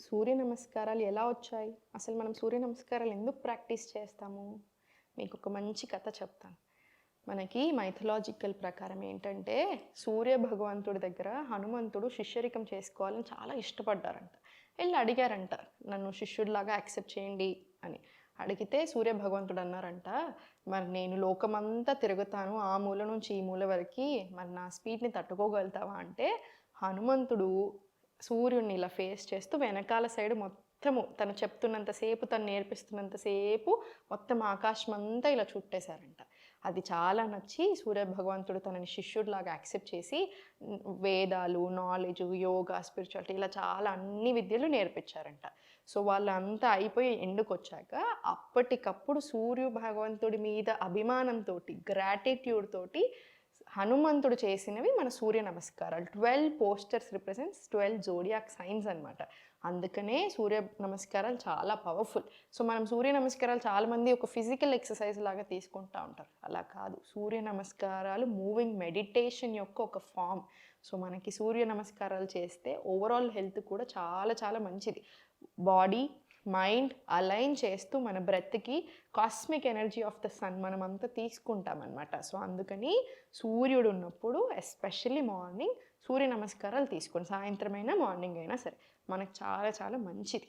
సూర్య నమస్కారాలు ఎలా వచ్చాయి? అసలు మనం సూర్య నమస్కారాలు ఎందుకు ప్రాక్టీస్ చేస్తాము? మీకు ఒక మంచి కథ చెప్తాను. మనకి మైథలాజికల్ ప్రకారం ఏంటంటే, సూర్య భగవంతుడి దగ్గర హనుమంతుడు శిష్యరికం చేసుకోవాలని చాలా ఇష్టపడ్డారంట. ఎళ్లి అడిగారంట, నన్ను శిష్యుడిలాగా యాక్సెప్ట్ చేయండి అని. అడిగితే సూర్య భగవంతుడు అన్నారంట, మరి నేను లోకమంతా తిరుగుతాను ఆ మూల నుంచి ఈ మూల వరకి, మరి నా స్పీడ్‌ని తట్టుకోగలుగుతావా అంటే, హనుమంతుడు సూర్యుడిని ఇలా ఫేస్ చేస్తూ వెనకాల సైడ్ మొత్తము తను చెప్తున్నంత సేపు, తను నేర్పిస్తున్నంత సేపు మొత్తం ఆకాశమంతా ఇలా చుట్టేశారంట. అది చాలా నచ్చి సూర్యభగవంతుడు తనని శిష్యుడిలాగా యాక్సెప్ట్ చేసి వేదాలు, నాలెడ్జు, యోగా, స్పిరిచువాలిటీ ఇలా చాలా అన్ని విద్యలు నేర్పించారంట. సో వాళ్ళంతా అయిపోయి ఎండుకొచ్చాక అప్పటికప్పుడు సూర్య భగవంతుడి మీద అభిమానంతోటి, గ్రాటిట్యూడ్ తోటి హనుమంతుడు చేసినవి మన సూర్య నమస్కారాలు. 12 పోస్టర్స్ రిప్రజెంట్స్ 12 జోడియాక్ సైన్స్ అనమాట. అందుకనే సూర్య నమస్కారాలు చాలా పవర్ఫుల్. సో మనం సూర్య నమస్కారాలు చాలామంది ఒక ఫిజికల్ ఎక్సర్సైజ్ లాగా తీసుకుంటూ ఉంటారు. అలా కాదు, సూర్య నమస్కారాలు మూవింగ్ మెడిటేషన్ యొక్క ఒక ఫామ్. సో మనకి సూర్య నమస్కారాలు చేస్తే ఓవరాల్ హెల్త్ కూడా చాలా చాలా మంచిది. బాడీ, మైండ్ అలైన్ చేస్తూ మన బ్రెత్కి cosmic energy of the sun మనమంతా తీసుకుంటామన్నమాట. సో అందుకని సూర్యుడు ఉన్నప్పుడు ఎస్పెషల్లీ మార్నింగ్ సూర్య నమస్కారాలు తీసుకోండి. సాయంత్రం అయినా మార్నింగ్ అయినా సరే మనకు చాలా చాలా మంచిది.